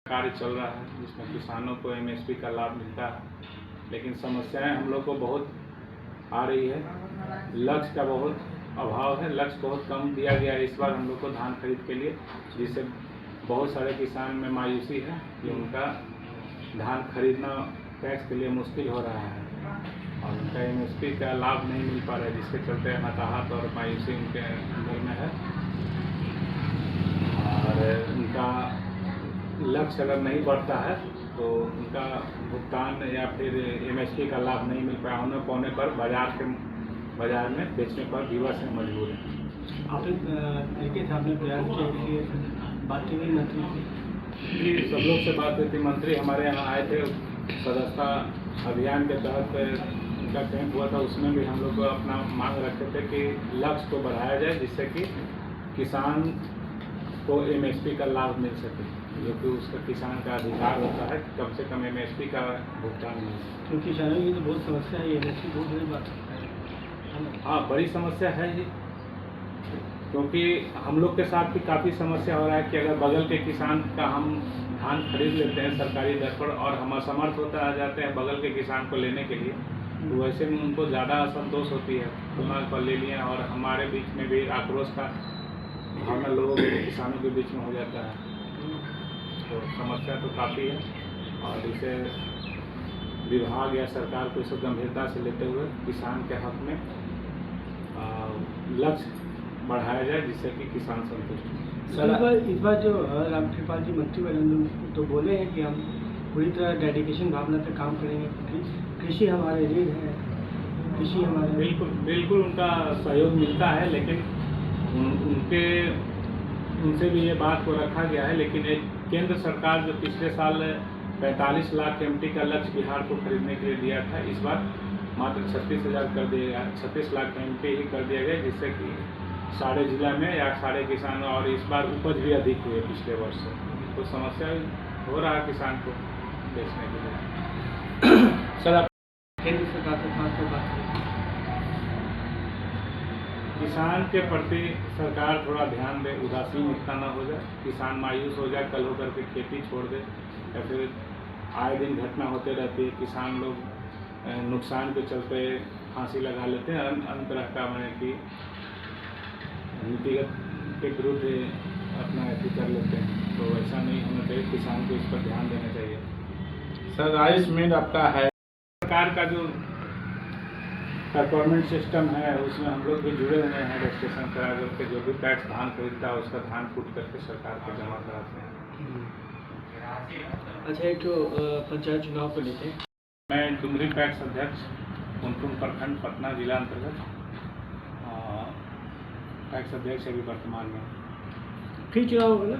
कार्य चल रहा है जिसमें किसानों को एमएसपी का लाभ मिलता है, लेकिन समस्याएं हम लोग को बहुत आ रही है। लक्ष्य का बहुत अभाव है, लक्ष्य बहुत कम दिया गया है इस बार हम लोग को धान खरीद के लिए, जिससे बहुत सारे किसान में मायूसी है कि उनका धान खरीदना टैक्स के लिए मुश्किल हो रहा है और उनका एमएसपी का लाभ नहीं मिल पा रहा है, जिसके चलते हताहत और मायूसी उनके अंदर में है। और उनका लक्ष्य अगर नहीं बढ़ता है तो उनका भुगतान या फिर एमएसपी का लाभ नहीं मिल पाने पर बाजार में बेचने पर विवश से मजबूर है। आपने तरीके से आपने प्रयास किया, इसलिए बातें हुई मंत्री जी, सब लोग से बात हुई थी। मंत्री हमारे यहाँ आए थे, सदस्यता अभियान के तहत उनका कैंप हुआ था, उसमें भी हम लोग अपना मांग रखे थे कि लक्ष्य को बढ़ाया जाए जिससे कि किसान को एमएसपी का लाभ मिल सके, जो कि उसका किसान का अधिकार होता है कि कम से कम एमएसपी का भुगतान मिले। क्योंकि किसानों की तो बहुत समस्या है, एमएसपी बहुत बड़ी बात है। हाँ, बड़ी समस्या है ही, क्योंकि हम लोग के साथ भी काफ़ी समस्या हो रहा है कि अगर बगल के किसान का हम धान खरीद लेते हैं सरकारी दर पर और हम असमर्थ होते आ जाते हैं बगल के किसान को लेने के लिए, तो वैसे में उनको ज़्यादा असंतोष होती है, दिमाग पर ले लिया और हमारे बीच में भी आक्रोश का भावना लोगों के किसानों के बीच में हो जाता है। तो समस्या तो काफ़ी है और इसे विभाग या सरकार को इसे गंभीरता से लेते हुए किसान के हक में लक्ष्य बढ़ाया जाए जिससे कि किसान संतुष्ट हो। इस बार जो रामकृपाल जी मंत्री बने तो बोले हैं कि हम पूरी तरह डेडिकेशन भावना से काम करेंगे, क्योंकि कृषि हमारे रीढ़ है, कृषि हमारे। बिल्कुल उनका सहयोग मिलता है, लेकिन उनसे भी ये बात को रखा गया है। लेकिन एक केंद्र सरकार जो पिछले साल 45 लाख एमटी का लक्ष्य बिहार को खरीदने के लिए दिया था, इस बार मात्र 36,000 कर दिया गया, 36 लाख एमटी ही कर दिया गया, जिससे कि सारे जिला में या सारे किसान और इस बार उपज भी अधिक हुई है पिछले वर्ष से। तो समस्या हो रहा है किसान को बेचने के लिए। सर, आप केंद्र सरकार से खासकर बात करें, किसान के प्रति सरकार थोड़ा ध्यान दे, उदासीन इतना ना हो जाए, किसान मायूस हो जाए, कल होकर के खेती छोड़ दे, या फिर आए दिन घटना होते रहती है, किसान लोग नुकसान के चलते फांसी लगा लेते हैं, अन्य तरह का मैंने कि नीतिगत के विरुद्ध अपना ऐसी कर लेते हैं। तो ऐसा नहीं होना चाहिए, किसान को इस पर ध्यान देना चाहिए। सर, राइस मिल आपका है, सरकार का जो परफॉर्मेंस सिस्टम है उसमें हम लोग भी जुड़े हुए हैं, रजिस्ट्रेशन करा करके जो भी टैक्स धान खरीदता है उसका धान कूट करके सरकार को जमा कराते हैं। अच्छा, एक तो पंचायत चुनाव को लेते हैं, मैं डुमरी पैक्स अध्यक्ष पुनपुन प्रखंड पटना जिला अंतर्गत पैक्स अध्यक्ष अभी वर्तमान में। फिर चुनाव होगा ना।